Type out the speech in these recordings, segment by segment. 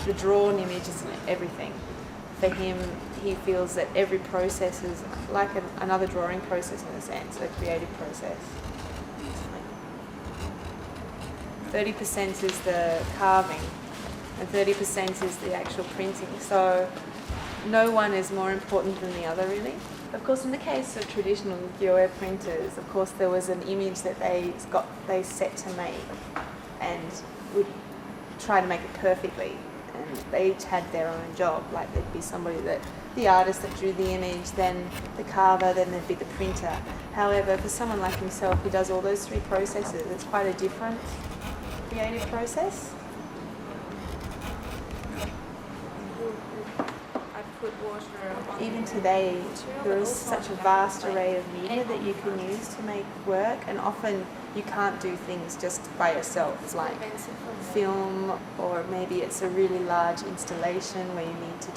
the drawn image isn't everything. For him, he feels that every process is like another drawing process in a sense, a creative process. 30% is the carving and 30% is the actual printing. So no one is more important than the other, really. Of course, in the case of traditional Ukiyo-e printers, of course, there was an image that they set to make and would try to make it perfectly. And they each had their own job. Like there'd be somebody the artist that drew the image, then the carver, then there'd be the printer. However, for someone like himself who does all those three processes, it's quite a different creative process. Even today, there is such a vast array of media that you can use to make work, and often you can't do things just by yourself, like film, or maybe it's a really large installation where you need to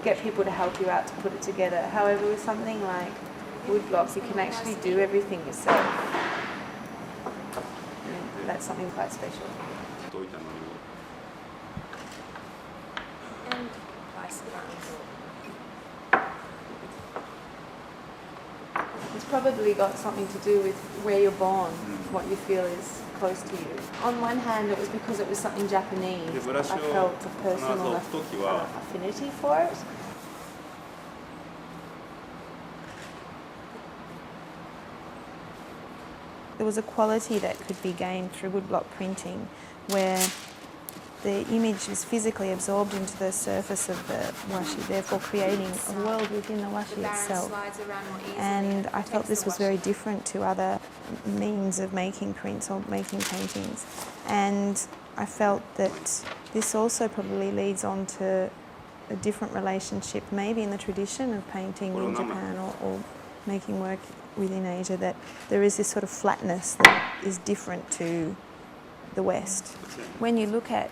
get people to help you out to put it together. However, with something like wood blocks, you can actually do everything yourself. And that's something quite special. It's probably got something to do with where you're born, what you feel is close to you. On one hand, it was because it was something Japanese. I felt a personal affinity for it. There was a quality that could be gained through woodblock printing where the image is physically absorbed into the surface of the washi, therefore creating a world within the washi itself. And I felt this was very different to other means of making prints or making paintings. And I felt that this also probably leads on to a different relationship, maybe in the tradition of painting in Japan or making work within Asia, that there is this sort of flatness that is different to the West. When you look at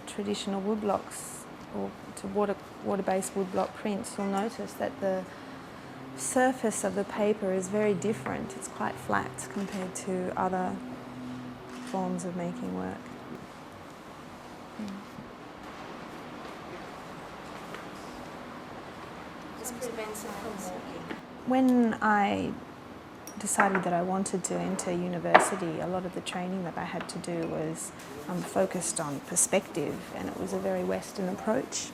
traditional woodblocks or to water-based woodblock prints, you'll notice that the surface of the paper is very different. It's quite flat compared to other forms of making work. When I decided that I wanted to enter university, a lot of the training that I had to do was focused on perspective, and it was a very Western approach.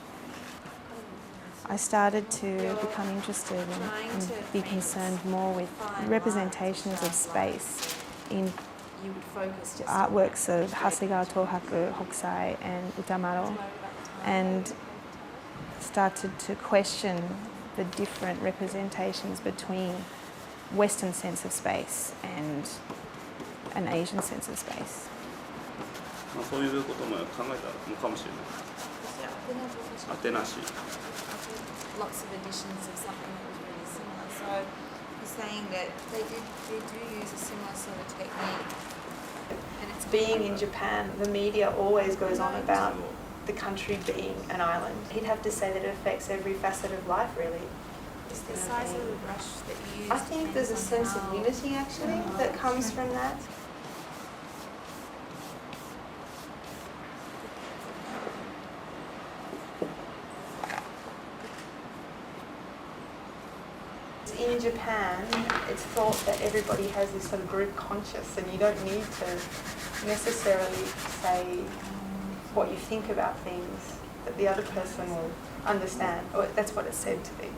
I started to become interested and be concerned more with representations of space in artworks of Hasegawa Tohaku, Hokusai and Utamaro, and started to question the different representations between Western sense of space and an Asian sense of space. そういうことも考えたのかもしれない。当てなし。Lots of editions of something that was really similar. So he's saying that they do use a similar sort of technique. And it's being in Japan, the media always goes on about the country being an island. He'd have to say that it affects every facet of life, really. The size of the brush that you use. I think there's a sense of unity actually that comes from that. In Japan, it's thought that everybody has this sort of group conscious, and you don't need to necessarily say what you think about things, that the other person will understand. Or that's what it's said to be.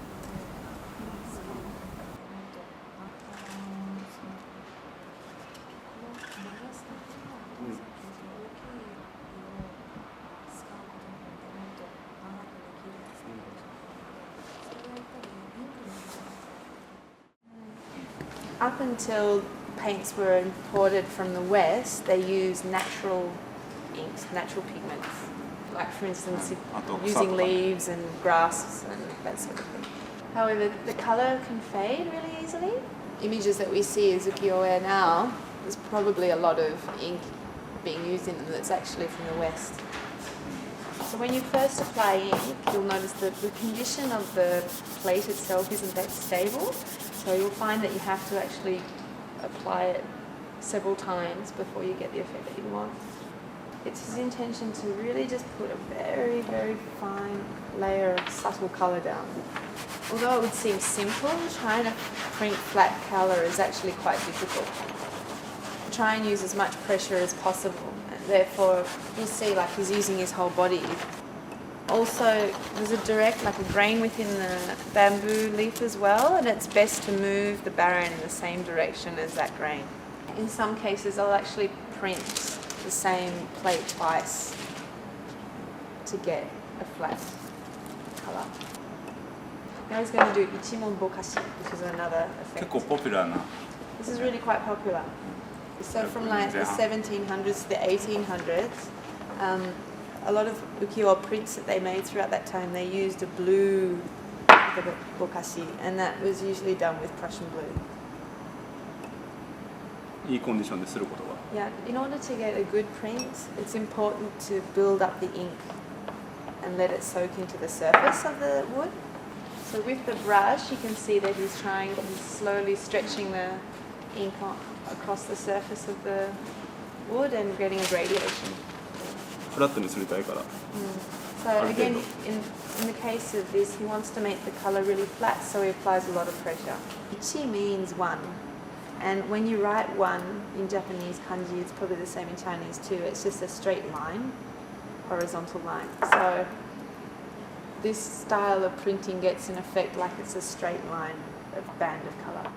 Up until paints were imported from the West, they used natural inks, natural pigments. Like for instance, using leaves and grass and that sort of thing. However, the colour can fade really easily. Images that we see as Ukiyo-e now, there's probably a lot of ink being used in them that's actually from the West. So when you first apply ink, you'll notice that the condition of the plate itself isn't that stable. So you'll find that you have to actually apply it several times before you get the effect that you want. It's his intention to really just put a very, very fine layer of subtle colour down. Although it would seem simple, trying to print flat colour is actually quite difficult. Try and use as much pressure as possible, and therefore you'll see like he's using his whole body. Also, there's a direct, like a grain within the bamboo leaf as well, and it's best to move the baren in the same direction as that grain. In some cases, I'll actually print the same plate twice to get a flat colour. Now he's going to do ichimon bokashi, which is another 結 effect. 構ポピュラーな This is really quite popular. So from like the 1700s to the 1800s, a lot of ukiyo-e prints that they made throughout that time, they used a blue bokashi, and that was usually done with Prussian blue. いいコンディションですることが Yeah, in order to get a good print, it's important to build up the ink and let it soak into the surface of the wood. So with the brush, you can see that he's slowly stretching the ink across the surface of the wood and getting a gradation. フラットにすりたいから So again, in the case of this, he wants to make the colour really flat, so he applies a lot of pressure. Ichi means one, and when you write one in Japanese kanji, it's probably the same in Chinese too. It's just a straight line, horizontal line. So this style of printing gets an effect like it's a straight line of band of colour.